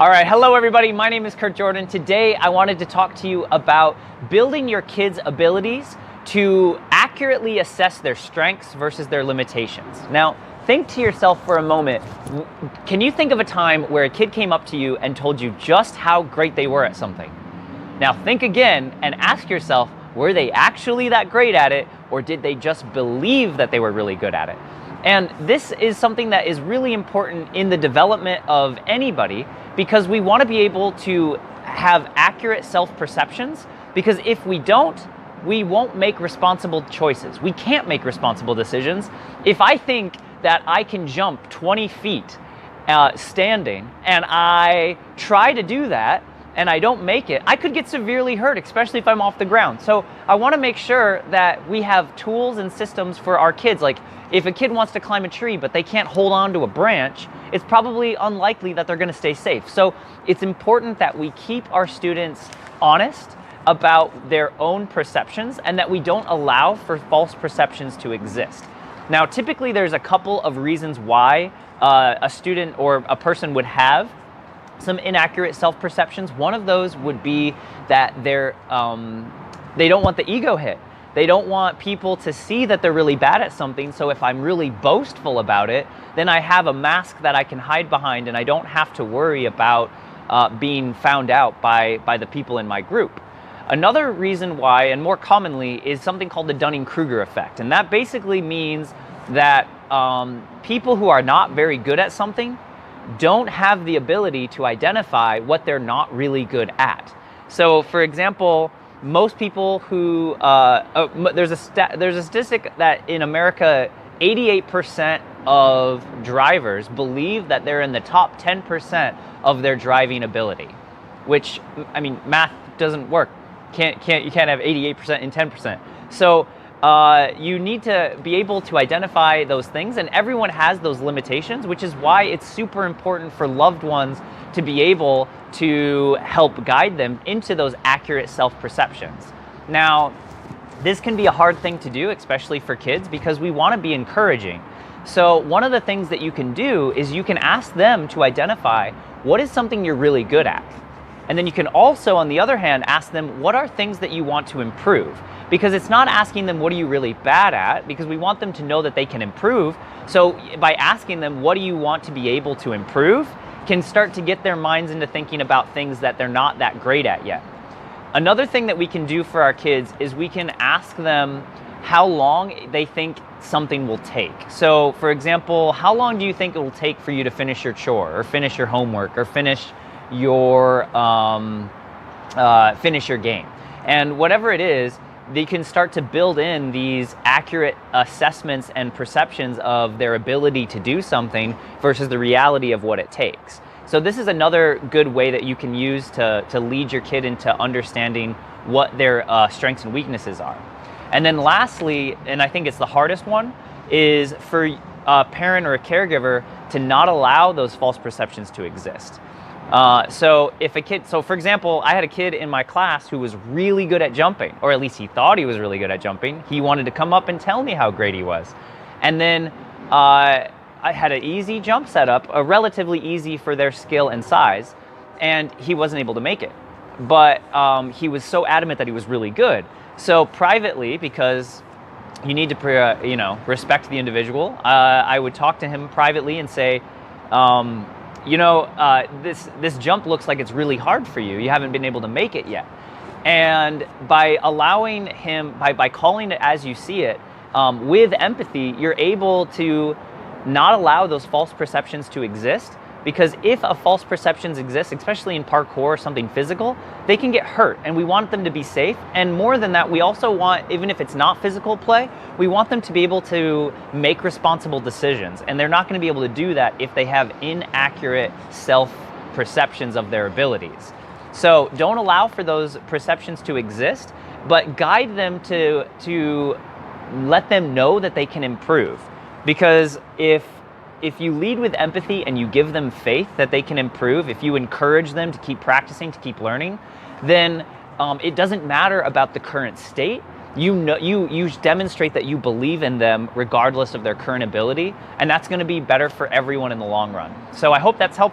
All right, hello everybody. My name is Kurt Jordan. Today I wanted to talk to you about building your kids' abilities to accurately assess their strengths versus their limitations. Now, think to yourself for a moment, can you think of a time where a kid came up to you and told you just how great they were at something? Now think again and ask yourself, were they actually that great at it, or did they just believe that they were really good at it? And this is something that is really important in the development of anybody, because we want to be able to have accurate self-perceptions, because if we don't, we won't make responsible choices. We can't make responsible decisions. If I think that I can jump 20 feet standing and I try to do that and I don't make it, I could get severely hurt, especially if I'm off the ground. So I want to make sure that we have tools and systems for our kids. Like if a kid wants to climb a tree but they can't hold on to a branch, it's probably unlikely that they're going to stay safe. So it's important that we keep our students honest about their own perceptions and that we don't allow for false perceptions to exist. Now, typically there's a couple of reasons why a student or a person would have some inaccurate self-perceptions. One of those would be that they don't want the ego hit. They don't want people to see that they're really bad at something, so if I'm really boastful about it, then I have a mask that I can hide behind and I don't have to worry about being found out by the people in my group. Another reason why, and more commonly, is something called the Dunning-Kruger effect, and that basically means that people who are not very good at something don't have the ability to identify what they're not really good at. So, for example, most people who there's a statistic that in America, 88% of drivers believe that they're in the top 10% of their driving ability, which, I mean, math doesn't work. You can't have 88% and 10%. So you need to be able to identify those things, and everyone has those limitations, which is why it's super important for loved ones to be able to help guide them into those accurate self-perceptions. Now, this can be a hard thing to do, especially for kids, because we want to be encouraging. So one of the things that you can do is you can ask them to identify what is something you're really good at. And then you can also, on the other hand, ask them what are things that you want to improve. Because it's not asking them what are you really bad at, because we want them to know that they can improve. So by asking them what do you want to be able to improve, can start to get their minds into thinking about things that they're not that great at yet. Another thing that we can do for our kids is we can ask them how long they think something will take. So for example, how long do you think it will take for you to finish your chore or finish your homework or finish your game? And whatever it is, they can start to build in these accurate assessments and perceptions of their ability to do something versus the reality of what it takes. So this is another good way that you can use to lead your kid into understanding what their strengths and weaknesses are. And then lastly, and I think it's the hardest one, is for a parent or a caregiver to not allow those false perceptions to exist. So for example, I had a kid in my class who was really good at jumping, or at least he thought he was really good at jumping. He wanted to come up and tell me how great he was. And then I had an easy jump setup, relatively easy for their skill and size, and he wasn't able to make it. But he was so adamant that he was really good. So privately, because you need to respect the individual, I would talk to him privately and say, this jump looks like it's really hard for you. You haven't been able to make it yet. And by allowing him, by calling it as you see it, with empathy, you're able to not allow those false perceptions to exist. Because if a false perceptions exist, especially in parkour or something physical, they can get hurt, and we want them to be safe. And more than that, we also want, even if it's not physical play, we want them to be able to make responsible decisions. And they're not going to be able to do that if they have inaccurate self-perceptions of their abilities. So don't allow for those perceptions to exist, but guide them to let them know that they can improve. Because if you lead with empathy and you give them faith that they can improve, if you encourage them to keep practicing, to keep learning, then it doesn't matter about the current state. You demonstrate that you believe in them regardless of their current ability, and that's going to be better for everyone in the long run. So I hope that's helpful.